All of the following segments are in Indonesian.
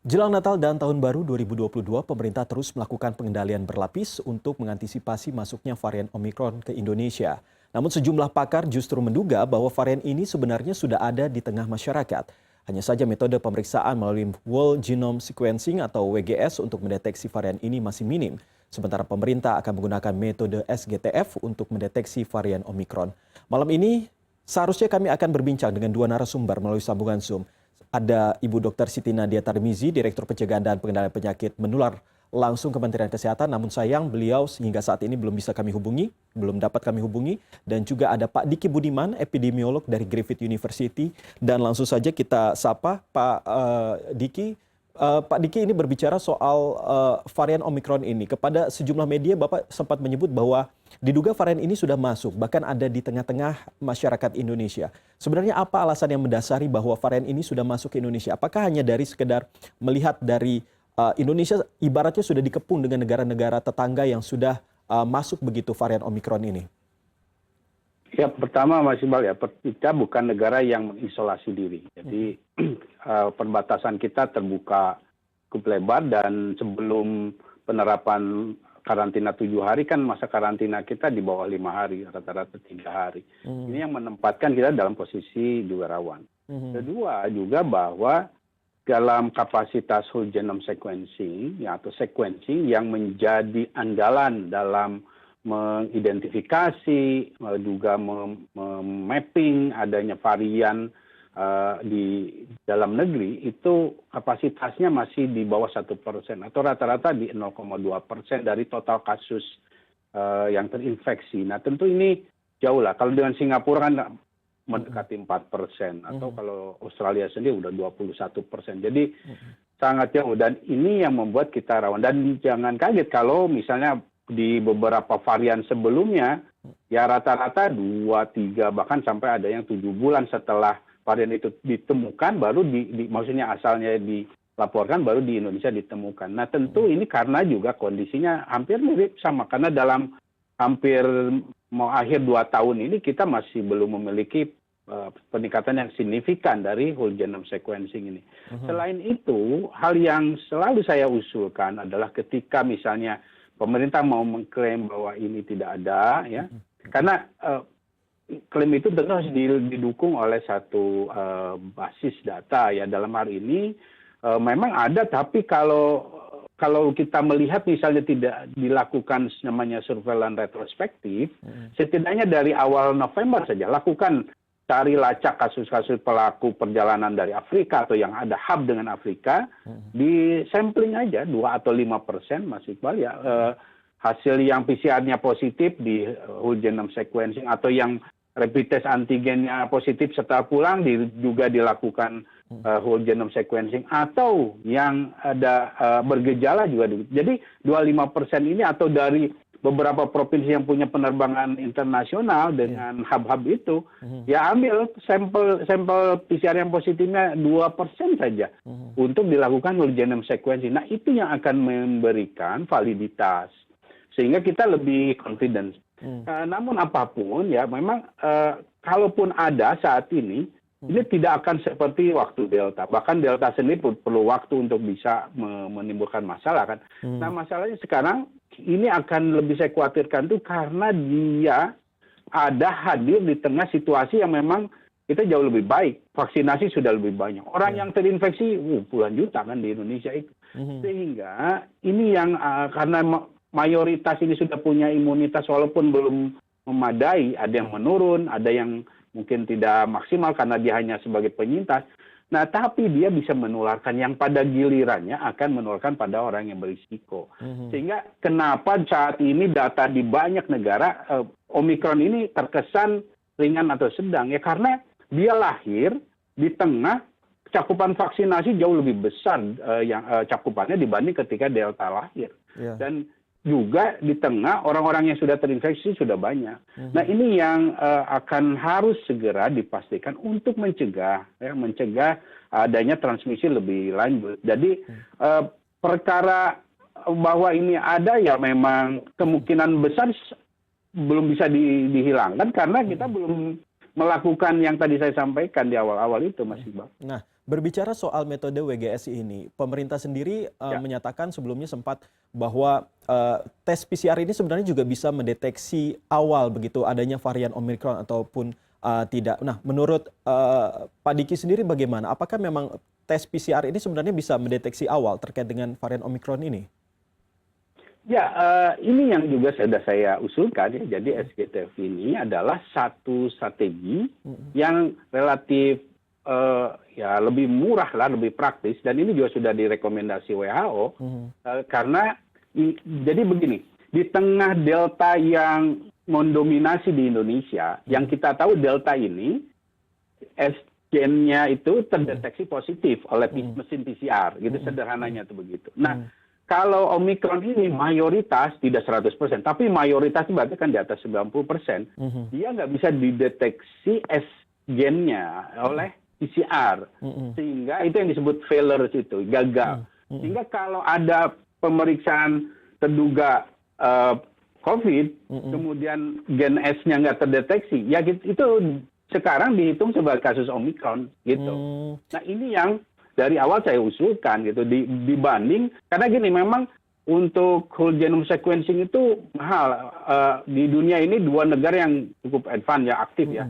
Jelang Natal dan Tahun Baru 2022, pemerintah terus melakukan pengendalian berlapis untuk mengantisipasi masuknya varian Omikron ke Indonesia. Namun sejumlah pakar justru menduga bahwa varian ini sebenarnya sudah ada di tengah masyarakat. Hanya saja metode pemeriksaan melalui Whole Genome Sequencing atau WGS untuk mendeteksi varian ini masih minim. Sementara pemerintah akan menggunakan metode SGTF untuk mendeteksi varian Omikron. Malam ini seharusnya kami akan berbincang dengan dua narasumber melalui sambungan Zoom. Ada Ibu Dr. Siti Nadia Tarmizi, Direktur Pencegahan dan Pengendalian Penyakit Menular langsung Kementerian Kesehatan. Namun sayang beliau hingga saat ini belum bisa kami hubungi, belum dapat kami hubungi. Dan juga ada Pak Diki Budiman, epidemiolog dari Griffith University. Dan langsung saja kita sapa Pak Diki. Pak Diki, ini berbicara soal varian Omikron ini. Kepada sejumlah media, Bapak sempat menyebut bahwa diduga varian ini sudah masuk, bahkan ada di tengah-tengah masyarakat Indonesia. Sebenarnya apa alasan yang mendasari bahwa varian ini sudah masuk ke Indonesia? Apakah hanya dari sekedar melihat dari Indonesia ibaratnya sudah dikepung dengan negara-negara tetangga yang sudah masuk begitu varian Omikron ini? Ya, pertama Mas Iqbal ya, kita bukan negara yang mengisolasi diri. Jadi perbatasan kita terbuka cukup lebar dan sebelum penerapan karantina 7 hari kan masa karantina kita di bawah 5 hari, rata-rata 3 hari. Ini yang menempatkan kita dalam posisi juga rawan. Kedua juga bahwa dalam kapasitas whole genome sequencing ya, atau sequencing yang menjadi andalan dalam mengidentifikasi, juga memapping adanya varian di dalam negeri, itu kapasitasnya masih di bawah 1% atau rata-rata di 0,2% dari total kasus yang terinfeksi. Nah tentu ini jauh lah, kalau dengan Singapura kan mendekati 4%, atau kalau Australia sendiri udah 21%. Jadi sangat jauh, dan ini yang membuat kita rawan. Dan jangan kaget kalau misalnya di beberapa varian sebelumnya, ya rata-rata 2, 3, bahkan sampai ada yang 7 bulan setelah varian itu ditemukan, baru maksudnya asalnya dilaporkan, baru di Indonesia ditemukan. Nah tentu ini karena juga kondisinya hampir mirip sama, karena dalam hampir mau akhir 2 tahun ini kita masih belum memiliki peningkatan yang signifikan dari whole genome sequencing ini. Selain itu, hal yang selalu saya usulkan adalah ketika misalnya pemerintah mau mengklaim bahwa ini tidak ada, ya, karena klaim itu tentu harus didukung oleh satu basis data, ya. Dalam hal ini memang ada, tapi kalau kita melihat misalnya tidak dilakukan namanya surveillance retrospektif, setidaknya dari awal November saja lakukan, cari lacak kasus-kasus pelaku perjalanan dari Afrika atau yang ada hub dengan Afrika, di sampling aja 2 atau 5%, Mas Iqbal, ya, hasil yang PCR-nya positif di whole genome sequencing, atau yang rapid test antigennya positif setelah pulang juga dilakukan whole genome sequencing, atau yang ada bergejala juga. Jadi 25% ini, atau dari beberapa provinsi yang punya penerbangan internasional dengan hub-hub itu, ya ambil sampel PCR yang positifnya 2% saja untuk dilakukan whole genome sequencing. Nah itu yang akan memberikan validitas, sehingga kita lebih confident. Namun apapun ya, memang kalaupun ada saat ini tidak akan seperti waktu Delta. Bahkan Delta sendiri perlu waktu untuk bisa menimbulkan masalah kan. Nah masalahnya sekarang ini akan lebih saya khawatirkan tuh karena dia ada hadir di tengah situasi yang memang kita jauh lebih baik. Vaksinasi sudah lebih banyak. Orang yang terinfeksi puluhan juta kan di Indonesia itu. Sehingga ini yang karena mayoritas ini sudah punya imunitas walaupun belum memadai, ada yang menurun, ada yang mungkin tidak maksimal karena dia hanya sebagai penyintas. Nah, tapi dia bisa menularkan, yang pada gilirannya akan menularkan pada orang yang berisiko. Sehingga kenapa saat ini data di banyak negara Omikron ini terkesan ringan atau sedang, ya karena dia lahir di tengah cakupan vaksinasi jauh lebih besar yang cakupannya dibanding ketika Delta lahir. Dan juga di tengah orang-orang yang sudah terinfeksi sudah banyak. Nah ini yang akan harus segera dipastikan untuk mencegah adanya transmisi lebih lanjut. Jadi perkara bahwa ini ada, ya memang kemungkinan besar belum bisa dihilangkan karena kita belum melakukan yang tadi saya sampaikan di awal-awal itu, Mas Iqbal. Nah, Berbicara soal metode WGS ini, pemerintah sendiri Ya. menyatakan sebelumnya sempat bahwa tes PCR ini sebenarnya juga bisa mendeteksi awal begitu adanya varian Omicron ataupun tidak. Nah, menurut Pak Diki sendiri bagaimana? Apakah memang tes PCR ini sebenarnya bisa mendeteksi awal terkait dengan varian Omicron ini? Ya, ini yang juga sudah saya usulkan ya. Jadi SGTF ini adalah satu strategi yang relatif ya lebih murah lah, lebih praktis, dan ini juga sudah direkomendasi WHO karena jadi begini, di tengah delta yang mendominasi di Indonesia, yang kita tahu delta ini gennya itu terdeteksi positif oleh mesin PCR, gitu sederhananya itu begitu. Nah, kalau Omicron ini mayoritas tidak 100%, tapi mayoritas berarti kan di atas 90%, dia nggak bisa dideteksi gennya oleh PCR, sehingga itu yang disebut failure itu, gagal. Sehingga kalau ada pemeriksaan terduga COVID, kemudian gen S-nya nggak terdeteksi, ya itu sekarang dihitung sebagai kasus Omicron, gitu. Nah, ini yang dari awal saya usulkan gitu, dibanding, karena gini, memang untuk whole genome sequencing itu mahal. Di dunia ini dua negara yang cukup advance ya, aktif ya,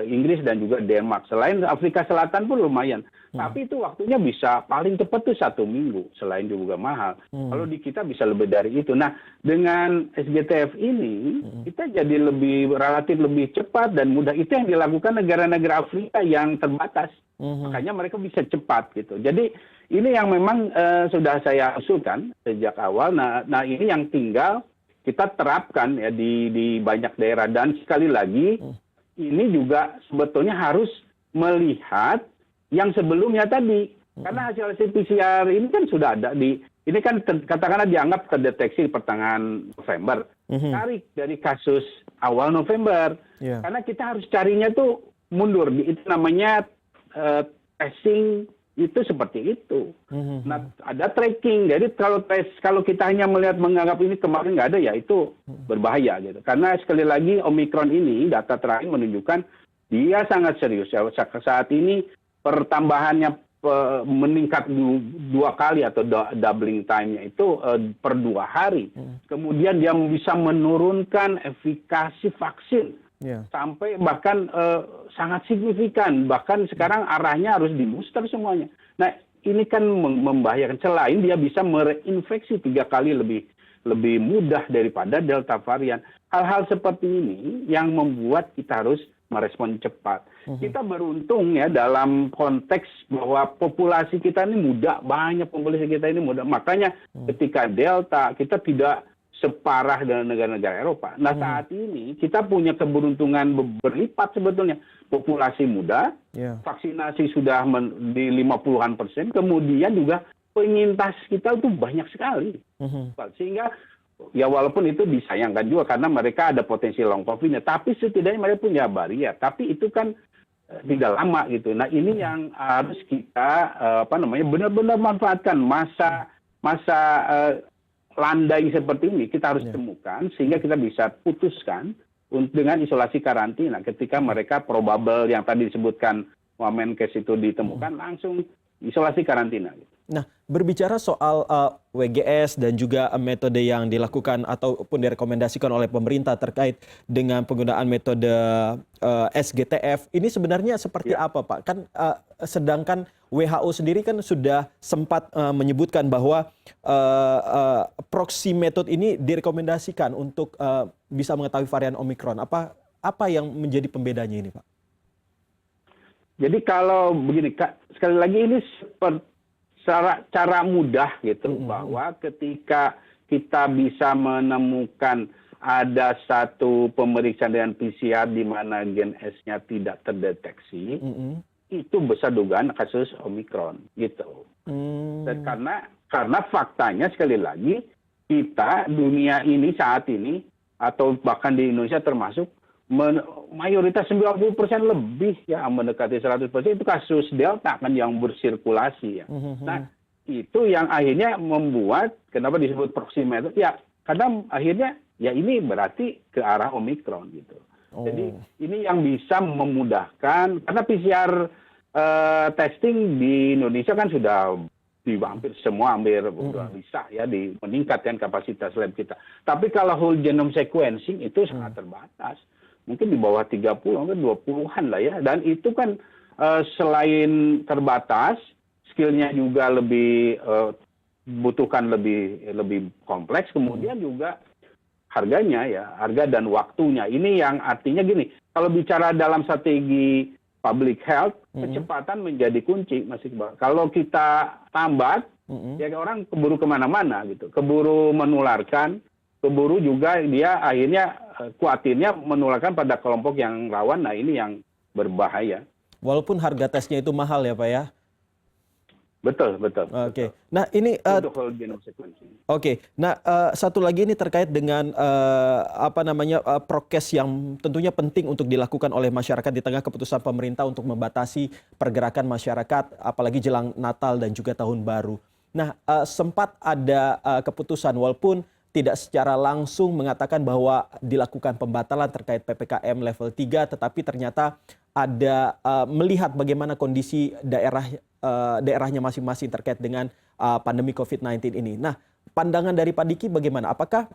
Inggris dan juga Denmark. Selain Afrika Selatan pun lumayan, tapi itu waktunya bisa paling cepat tuh 1 minggu. Selain juga mahal. Kalau di kita bisa lebih dari itu. Nah, dengan SGTF ini kita jadi relatif lebih cepat dan mudah. Itu yang dilakukan negara-negara Afrika yang terbatas. Makanya mereka bisa cepat gitu. Jadi ini yang memang sudah saya usulkan sejak awal. Nah, ini yang tinggal kita terapkan ya di banyak daerah. Dan sekali lagi, ini juga sebetulnya harus melihat yang sebelumnya tadi. Karena hasil PCR ini kan sudah ada ini kan katakanlah dianggap terdeteksi di pertengahan November. Tarik dari kasus awal November. Karena kita harus carinya tuh mundur. Itu namanya testing. Itu seperti itu. Nah, ada tracking. Jadi kalau kita hanya menganggap ini kemarin nggak ada, ya itu berbahaya gitu. Karena sekali lagi Omicron ini data terakhir menunjukkan dia sangat serius. Saat ini pertambahannya meningkat 2 kali atau doubling time-nya itu per 2 hari. Kemudian dia bisa menurunkan efikasi vaksin. Sampai bahkan sangat signifikan. Bahkan sekarang arahnya harus di-booster semuanya. Nah, ini kan membahayakan. Selain dia bisa mereinfeksi 3 kali lebih mudah daripada Delta varian. Hal-hal seperti ini yang membuat kita harus merespon cepat. Kita beruntung ya dalam konteks bahwa populasi kita ini muda. Banyak populasi kita ini muda. Makanya ketika Delta kita tidak separah dengan negara-negara Eropa. Nah, saat ini kita punya keberuntungan berlipat sebetulnya. Populasi muda, vaksinasi sudah di 50-an%, kemudian juga penyintas kita itu banyak sekali. Sehingga ya walaupun itu disayangkan juga karena mereka ada potensi long COVID-nya, tapi setidaknya mereka punya barier. Tapi itu kan tidak lama gitu. Nah, ini yang harus kita benar-benar manfaatkan masa landai seperti ini kita harus temukan sehingga kita bisa putuskan dengan isolasi karantina ketika mereka probable yang tadi disebutkan Wamenkes itu ditemukan langsung isolasi karantina. Nah, berbicara soal WGS dan juga metode yang dilakukan ataupun direkomendasikan oleh pemerintah terkait dengan penggunaan metode SGTF, ini sebenarnya seperti apa, Pak? Kan sedangkan WHO sendiri kan sudah sempat menyebutkan bahwa proxy method ini direkomendasikan untuk bisa mengetahui varian Omicron. Apa yang menjadi pembedanya ini, Pak? Jadi kalau begini, sekali lagi ini cara mudah gitu, bahwa ketika kita bisa menemukan ada satu pemeriksaan dengan PCR di mana gen S-nya tidak terdeteksi, itu besar dugaan kasus Omicron gitu. Dan karena faktanya sekali lagi kita dunia ini saat ini atau bahkan di Indonesia termasuk mayoritas 90% lebih ya mendekati 100% itu kasus Delta kan yang bersirkulasi ya. Nah, itu yang akhirnya membuat kenapa disebut proxy method ya karena akhirnya ya ini berarti ke arah Omicron gitu. Jadi ini yang bisa memudahkan karena PCR testing di Indonesia kan sudah di hampir semua udah bisa ya meningkatkan kapasitas lab kita. Tapi kalau whole genome sequencing itu sangat terbatas. Mungkin di bawah 30, mungkin 20-an lah ya. Dan itu kan selain terbatas, skillnya juga lebih butuhkan lebih kompleks, kemudian juga harganya ya, harga dan waktunya. Ini yang artinya gini, kalau bicara dalam strategi public health, kecepatan menjadi kunci, Mas Iqbal. Kalau kita tambat, ya orang keburu kemana-mana gitu, keburu menularkan, keburu juga dia akhirnya khawatirnya menularkan pada kelompok yang rawan. Nah ini yang berbahaya. Walaupun harga tesnya itu mahal ya Pak ya? Betul. Oke. Nah ini untuk whole genome sequencing. Oke. Nah satu lagi ini terkait dengan prokes yang tentunya penting untuk dilakukan oleh masyarakat di tengah keputusan pemerintah untuk membatasi pergerakan masyarakat, apalagi jelang Natal dan juga Tahun Baru. Nah sempat ada keputusan walaupun tidak secara langsung mengatakan bahwa dilakukan pembatalan terkait PPKM level 3, tetapi ternyata ada melihat bagaimana kondisi daerahnya masing-masing terkait dengan pandemi COVID-19 ini. Nah, pandangan dari Pak Diki bagaimana? Apakah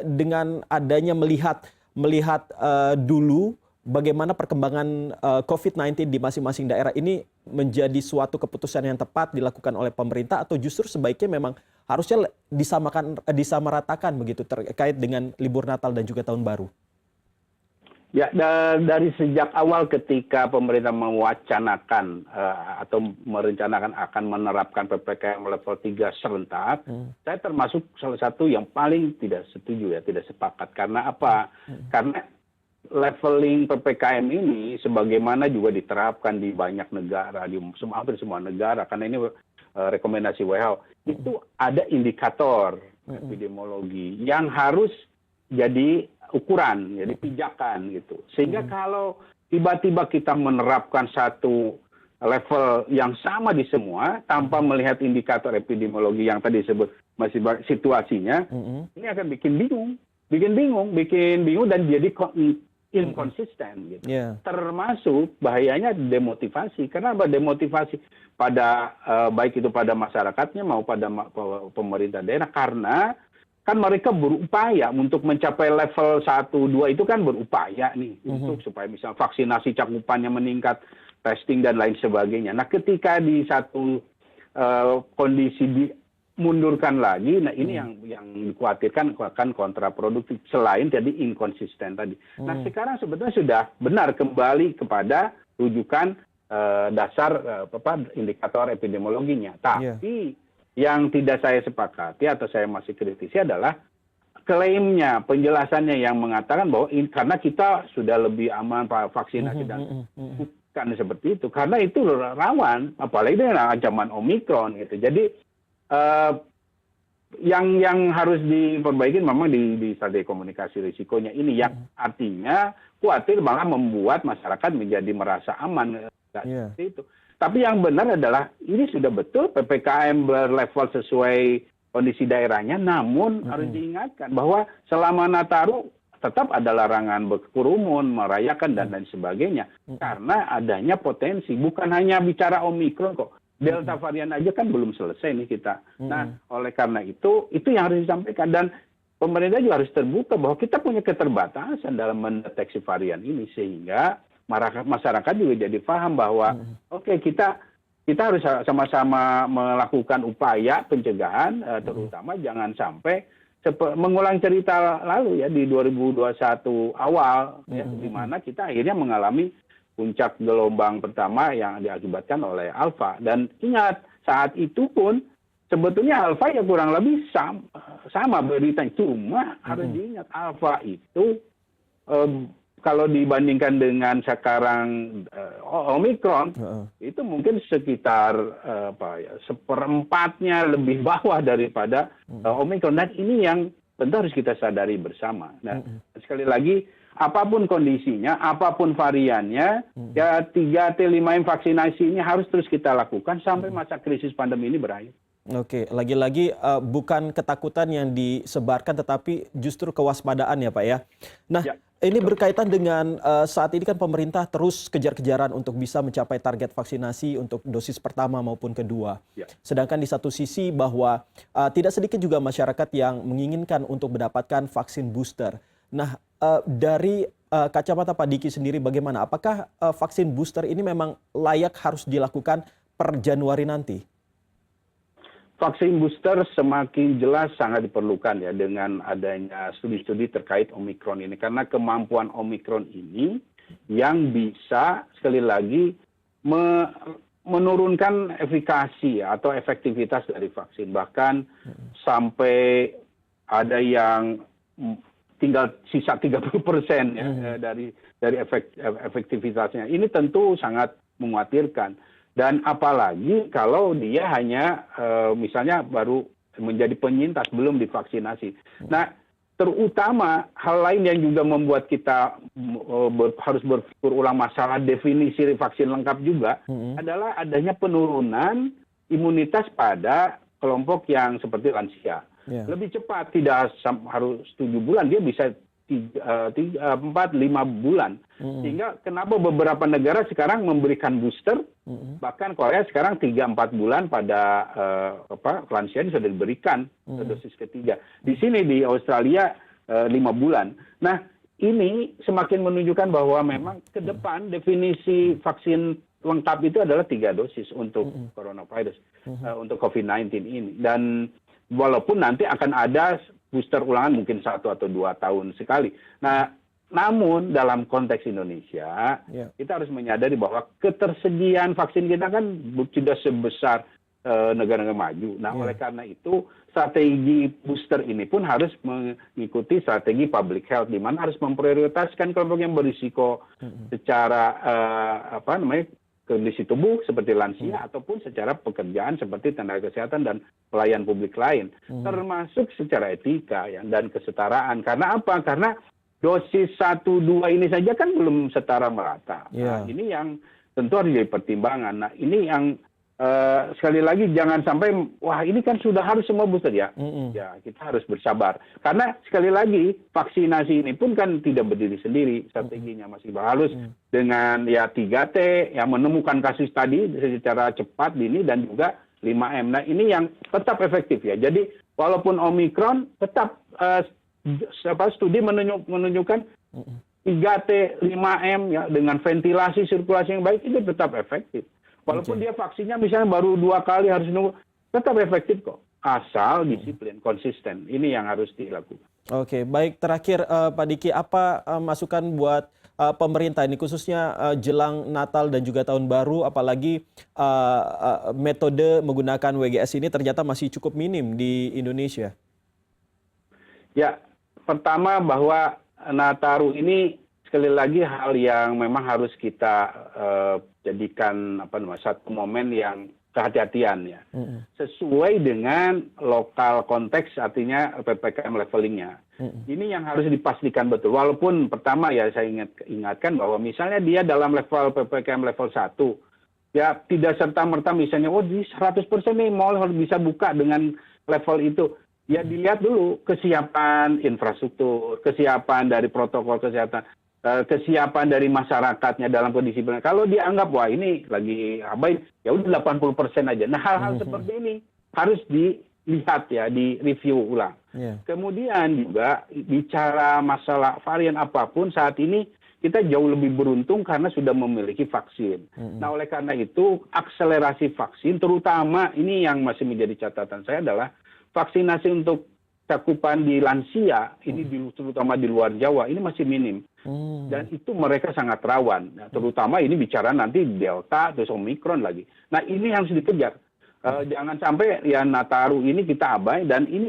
dengan adanya melihat dulu bagaimana perkembangan COVID-19 di masing-masing daerah ini menjadi suatu keputusan yang tepat dilakukan oleh pemerintah, atau justru sebaiknya memang harusnya disamaratakan begitu terkait dengan libur Natal dan juga Tahun Baru? Ya, dari sejak awal ketika pemerintah mewacanakan atau merencanakan akan menerapkan PPKM level 3 serentak, saya termasuk salah satu yang paling tidak setuju ya, tidak sepakat. Karena apa? Karena leveling PPKM ini sebagaimana juga diterapkan di banyak negara, di hampir semua negara, karena ini rekomendasi WHO, itu ada indikator epidemiologi yang harus jadi ukuran, jadi pijakan gitu. Sehingga kalau tiba-tiba kita menerapkan satu level yang sama di semua tanpa melihat indikator epidemiologi yang tadi disebut masih situasinya, ini akan bikin bingung dan jadi inkonsisten gitu. Termasuk bahayanya demotivasi. Kenapa demotivasi pada baik itu pada masyarakatnya maupun pada pemerintah daerah, karena kan mereka berupaya untuk mencapai level 1, 2 itu kan berupaya nih untuk supaya misalnya vaksinasi cakupannya meningkat, testing dan lain sebagainya. Nah, ketika di satu kondisi dimundurkan lagi, nah ini yang dikhawatirkan akan kontraproduktif selain jadi inkonsisten tadi. Nah, sekarang sebetulnya sudah benar kembali kepada rujukan dasar indikator epidemiologinya. Tapi yang tidak saya sepakati atau saya masih kritisi adalah klaimnya, penjelasannya yang mengatakan bahwa karena kita sudah lebih aman vaksinasi dan bukan seperti itu, karena itu rawan, apalagi dengan ancaman Omikron gitu. Jadi yang harus diperbaiki memang di strategi komunikasi risikonya ini, yang artinya khawatir malah membuat masyarakat menjadi merasa aman. Seperti itu. Tapi yang benar adalah ini sudah betul PPKM berlevel sesuai kondisi daerahnya, namun harus diingatkan bahwa selama Nataru tetap ada larangan berkerumun, merayakan dan lain sebagainya. Karena adanya potensi, bukan hanya bicara Omikron kok. Delta varian aja kan belum selesai nih kita. Nah, oleh karena itu yang harus disampaikan. Dan pemerintah juga harus terbuka bahwa kita punya keterbatasan dalam mendeteksi varian ini, sehingga masyarakat juga jadi paham bahwa oke, kita harus sama-sama melakukan upaya pencegahan, terutama jangan sampai mengulang cerita lalu ya di 2021 awal ya, di mana kita akhirnya mengalami puncak gelombang pertama yang diakibatkan oleh Alpha. Dan ingat, saat itu pun sebetulnya Alpha ya kurang lebih sama beritanya, cuma harus diingat Alpha itu kalau dibandingkan dengan sekarang Omikron, itu mungkin sekitar seperempatnya lebih bawah daripada Omikron. Dan ini yang tentu harus kita sadari bersama. Nah, sekali lagi, apapun kondisinya, apapun variannya, ya 3T5M vaksinasi ini harus terus kita lakukan sampai masa krisis pandemi ini berakhir. Oke, lagi-lagi bukan ketakutan yang disebarkan, tetapi justru kewaspadaan ya Pak ya. Nah, Ini berkaitan dengan saat ini kan pemerintah terus kejar-kejaran untuk bisa mencapai target vaksinasi untuk dosis pertama maupun kedua. Ya. Sedangkan di satu sisi bahwa tidak sedikit juga masyarakat yang menginginkan untuk mendapatkan vaksin booster. Nah, dari kacamata Pak Diki sendiri bagaimana? Apakah vaksin booster ini memang layak harus dilakukan per Januari nanti? Vaksin booster semakin jelas sangat diperlukan ya dengan adanya studi-studi terkait Omikron ini. Karena kemampuan Omikron ini yang bisa sekali lagi menurunkan efikasi atau efektivitas dari vaksin. Bahkan sampai ada yang tinggal sisa 30% ya dari efektivitasnya. Ini tentu sangat mengkhawatirkan. Dan apalagi kalau dia hanya misalnya baru menjadi penyintas, belum divaksinasi. Nah, terutama hal lain yang juga membuat kita harus berpikir ulang masalah definisi vaksin lengkap juga adalah adanya penurunan imunitas pada kelompok yang seperti lansia. Lebih cepat, tidak harus 7 bulan, dia bisa 4-5 bulan. Sehingga kenapa beberapa negara sekarang memberikan booster, bahkan Korea sekarang 3-4 bulan pada lansia ini sudah diberikan dosis ketiga. Di sini di Australia 5 bulan. Nah, ini semakin menunjukkan bahwa memang ke depan definisi vaksin lengkap itu adalah 3 dosis untuk coronavirus, untuk COVID-19 ini. Dan walaupun nanti akan ada booster ulangan mungkin 1 atau 2 tahun sekali. Nah, namun dalam konteks Indonesia, kita harus menyadari bahwa ketersediaan vaksin kita kan tidak sebesar negara-negara maju. Nah, oleh karena itu strategi booster ini pun harus mengikuti strategi public health, di mana harus memprioritaskan kelompok yang berisiko secara kondisi tubuh seperti lansia ataupun secara pekerjaan seperti tenaga kesehatan dan pelayan publik lain, termasuk secara etika ya, dan kesetaraan. Karena apa? Karena dosis 1-2 ini saja kan belum setara merata. Nah, ini yang tentu harus jadi pertimbangan. Nah, ini yang sekali lagi jangan sampai wah ini kan sudah harus semua booster ya. Ya, kita harus bersabar. Karena sekali lagi vaksinasi ini pun kan tidak berdiri sendiri, strateginya masih harus dengan ya 3T yang menemukan kasus tadi secara cepat dini dan juga 5M. Nah, ini yang tetap efektif ya. Jadi walaupun Omikron tetap studi menunjukkan 3T, 5M ya dengan ventilasi sirkulasi yang baik itu tetap efektif. Walaupun dia vaksinnya misalnya baru 2 kali harus nunggu, tetap efektif kok. Asal disiplin, konsisten. Ini yang harus dilakukan. Oke, baik. Terakhir Pak Diki, apa masukan buat pemerintah ini khususnya jelang Natal dan juga Tahun Baru, apalagi metode menggunakan WGS ini ternyata masih cukup minim di Indonesia? Ya, pertama bahwa Nataru ini sekali lagi hal yang memang harus kita jadikan satu momen yang kehati-hatian ya, sesuai dengan lokal konteks, artinya PPKM levelingnya. Ini yang harus dipastikan betul. Walaupun pertama ya saya ingatkan bahwa misalnya dia dalam level PPKM level 1, ya tidak serta-merta misalnya, oh di 100% nih mall harus bisa buka dengan level itu. Ya dilihat dulu kesiapan infrastruktur, kesiapan dari protokol kesehatan, kesiapan dari masyarakatnya dalam kondisi benar. Kalau dianggap wah ini lagi abai, ya udah 80% aja. Nah, hal-hal seperti ini harus dilihat ya, di-review ulang. Kemudian juga bicara masalah varian apapun saat ini kita jauh lebih beruntung karena sudah memiliki vaksin. Nah, oleh karena itu akselerasi vaksin, terutama ini yang masih menjadi catatan saya adalah vaksinasi untuk cakupan di lansia ini terutama di luar Jawa ini masih minim. Dan itu mereka sangat rawan. Nah, terutama ini bicara nanti Delta terus Omikron lagi. Nah, ini harus dikejar. Jangan sampai ya Nataru ini kita abai, dan ini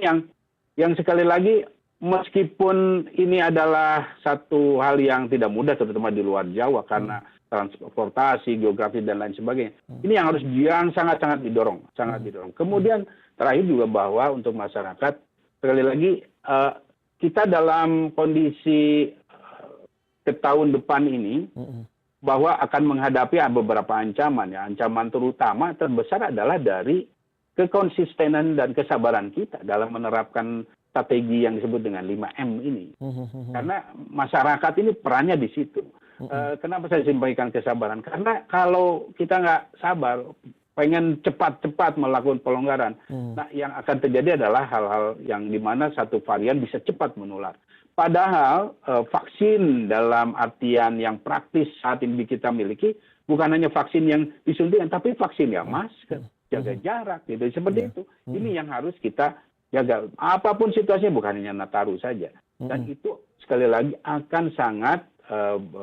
yang sekali lagi meskipun ini adalah satu hal yang tidak mudah terutama di luar Jawa karena transportasi, geografi dan lain sebagainya. Ini yang sangat-sangat didorong, Kemudian terakhir juga bahwa untuk masyarakat sekali lagi kita dalam kondisi ke tahun depan ini bahwa akan menghadapi beberapa ancaman ya. Ancaman terutama terbesar adalah dari kekonsistenan dan kesabaran kita dalam menerapkan strategi yang disebut dengan 5M ini. Karena masyarakat ini perannya di situ. Kenapa saya sampaikan kesabaran? Karena kalau kita nggak sabar, pengen cepat-cepat melakukan pelonggaran, nah yang akan terjadi adalah hal-hal yang dimana satu varian bisa cepat menular. Padahal vaksin dalam artian yang praktis saat ini kita miliki bukan hanya vaksin yang disuntikan, tapi vaksin yang masker, jaga jarak, gitu. Seperti itu. Ini yang harus kita jaga. Apapun situasinya, bukan hanya Nataru saja. Dan itu sekali lagi akan sangat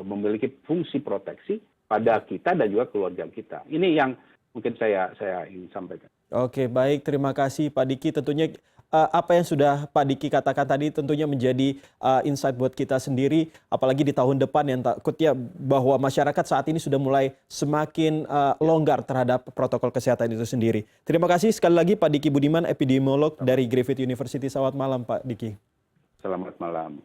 memiliki fungsi proteksi pada kita dan juga keluarga kita. Ini yang mungkin saya ingin sampaikan. Oke, baik. Terima kasih Pak Diki. Tentunya apa yang sudah Pak Diki katakan tadi tentunya menjadi insight buat kita sendiri, apalagi di tahun depan yang takutnya bahwa masyarakat saat ini sudah mulai semakin longgar terhadap protokol kesehatan itu sendiri. Terima kasih sekali lagi Pak Diki Budiman, epidemiolog dari Griffith University. Selamat malam Pak Diki. Selamat malam.